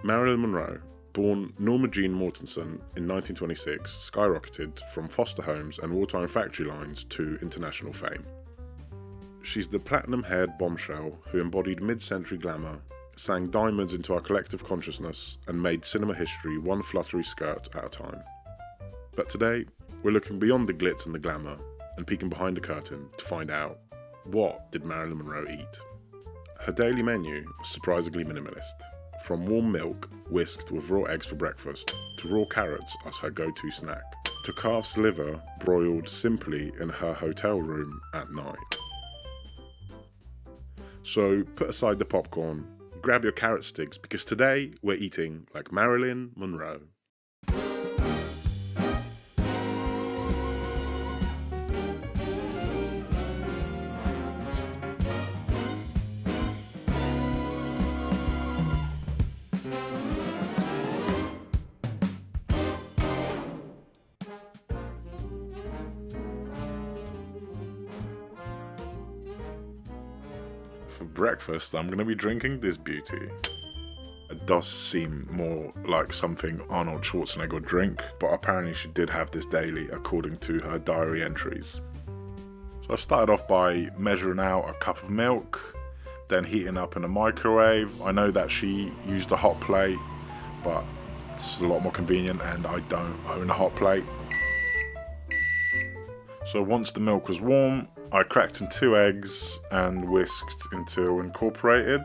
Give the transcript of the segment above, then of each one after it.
Marilyn Monroe, born Norma Jean Mortensen in 1926, skyrocketed from foster homes and wartime factory lines to international fame. She's the platinum-haired bombshell who embodied mid-century glamour, sang diamonds into our collective consciousness, and made cinema history one fluttery skirt at a time. But today, we're looking beyond the glitz and the glamour and peeking behind the curtain to find out, what did Marilyn Monroe eat? Her daily menu was surprisingly minimalist. From warm milk, whisked with raw eggs for breakfast, to raw carrots as her go-to snack, to calf's liver broiled simply in her hotel room at night. So put aside the popcorn, grab your carrot sticks, because today we're eating like Marilyn Monroe. For breakfast, I'm going to be drinking this beauty. It does seem more like something Arnold Schwarzenegger would drink, but apparently she did have this daily according to her diary entries. So I started off by measuring out a cup of milk, then heating up in a microwave. I know that she used a hot plate, but it's a lot more convenient and I don't own a hot plate. So once the milk was warm, I cracked in 2 eggs and whisked until incorporated.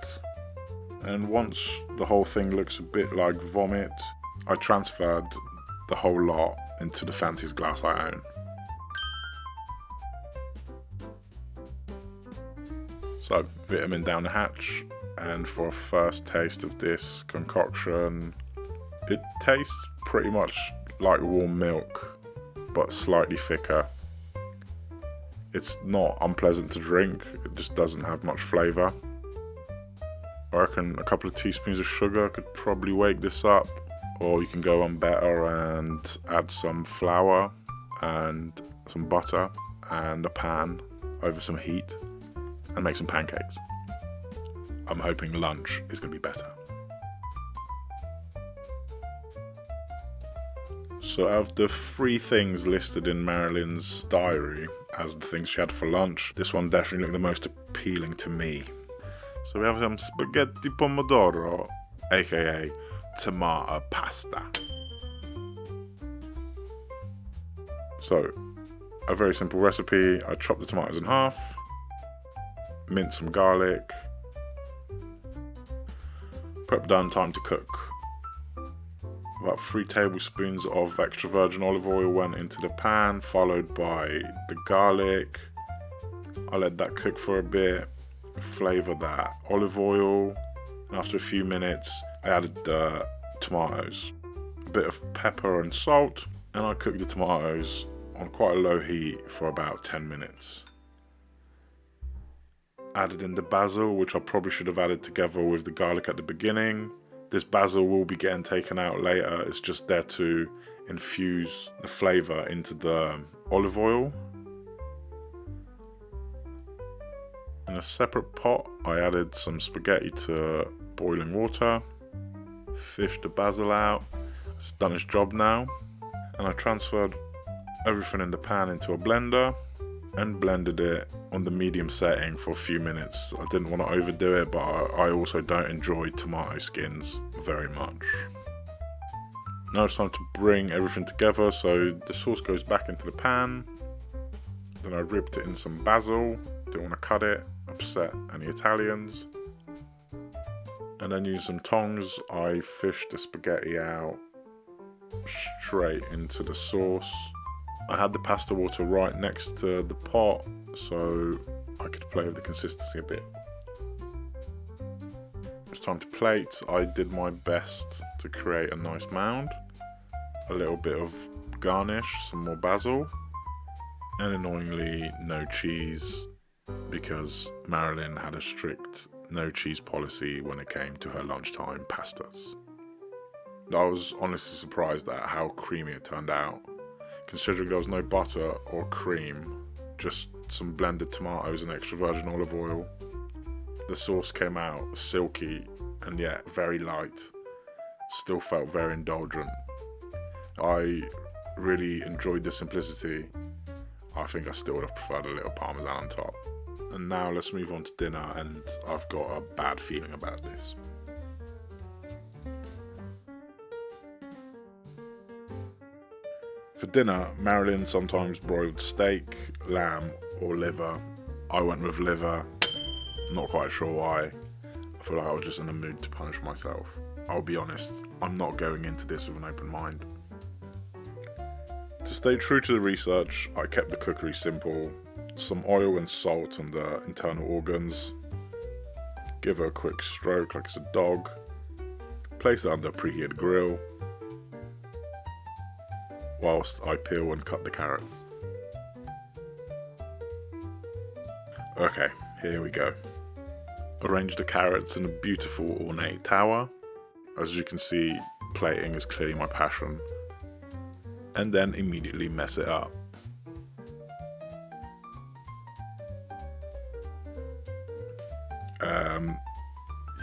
And once the whole thing looks a bit like vomit, I transferred the whole lot into the fanciest glass I own. So, vitamin down the hatch, and for a first taste of this concoction, it tastes pretty much like warm milk, but slightly thicker. It's not unpleasant to drink, it just doesn't have much flavour. I reckon a couple of teaspoons of sugar could probably wake this up, or you can go on better and add some flour and some butter and a pan over some heat and make some pancakes. I'm hoping lunch is going to be better. So out of the 3 things listed in Marilyn's diary as the things she had for lunch, this one definitely looked the most appealing to me. So we have some spaghetti pomodoro, aka tomato pasta. So, a very simple recipe. I chopped the tomatoes in half, minced some garlic, prep done, time to cook. About 3 tablespoons of extra virgin olive oil went into the pan, followed by the garlic. I let that cook for a bit, flavour that olive oil, and after a few minutes I added the tomatoes, a bit of pepper and salt, and I cooked the tomatoes on quite a low heat for about 10 minutes. Added in the basil, which I probably should have added together with the garlic at the beginning. This basil will be getting taken out later, it's just there to infuse the flavour into the olive oil. In a separate pot, I added some spaghetti to boiling water, fished the basil out, it's done its job now, and I transferred everything in the pan into a blender and blended it on the medium setting for a few minutes. I didn't want to overdo it, but I also don't enjoy tomato skins very much. Now it's time to bring everything together, so the sauce goes back into the pan. Then I ripped it in some basil, didn't want to cut it, upset any Italians. And then using some tongs, I fished the spaghetti out straight into the sauce. I had the pasta water right next to the pot, so I could play with the consistency a bit. It's time to plate. I did my best to create a nice mound. A little bit of garnish, some more basil, and annoyingly no cheese, because Marilyn had a strict no cheese policy when it came to her lunchtime pastas. I was honestly surprised at how creamy it turned out, considering there was no butter or cream, just some blended tomatoes and extra virgin olive oil. The sauce came out silky and yet very light, still felt very indulgent. I really enjoyed the simplicity. I think I still would have preferred a little parmesan on top. And now let's move on to dinner, and I've got a bad feeling about this. For dinner, Marilyn sometimes broiled steak, lamb or liver. I went with liver, not quite sure why. I feel like I was just in the mood to punish myself. I'll be honest, I'm not going into this with an open mind. To stay true to the research, I kept the cookery simple. Some oil and salt on the internal organs. Give her a quick stroke like it's a dog. Place it under a preheated grill, whilst I peel and cut the carrots. Okay, here we go. Arrange the carrots in a beautiful ornate tower. As you can see, plating is clearly my passion. And then immediately mess it up.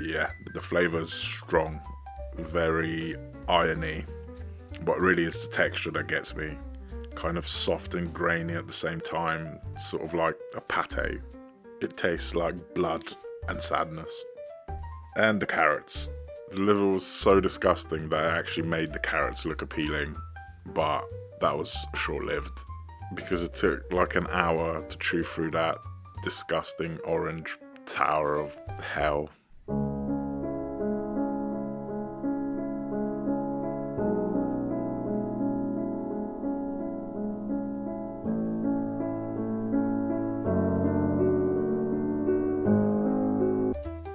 Yeah, the flavour's strong, very irony, but really it's the texture that gets me. Kind of soft and grainy at the same time, sort of like a pate. It tastes like blood and sadness. And the carrots. The liver was so disgusting that it actually made the carrots look appealing, but that was short-lived because it took like an hour to chew through that disgusting orange tower of hell.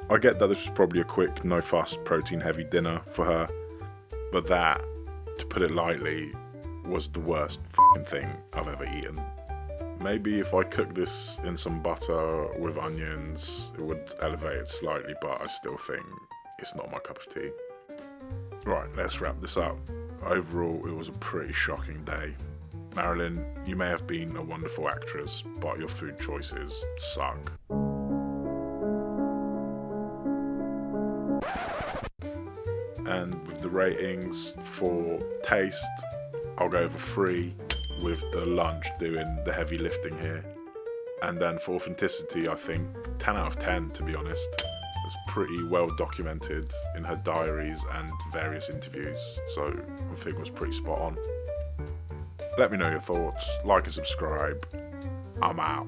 I get that this was probably a quick, no-fuss, protein-heavy dinner for her, but that, to put it lightly, was the worst f***ing thing I've ever eaten. Maybe if I cooked this in some butter with onions, it would elevate it slightly, but I still think it's not my cup of tea. Right, let's wrap this up. Overall, it was a pretty shocking day. Marilyn, you may have been a wonderful actress, but your food choices suck. And with the ratings for taste, I'll go for 3, with the lunch doing the heavy lifting here. And then for authenticity, I think 10 out of 10, to be honest. It's pretty well documented in her diaries and various interviews, so I think it was pretty spot on. Let me know your thoughts, like and subscribe. I'm out.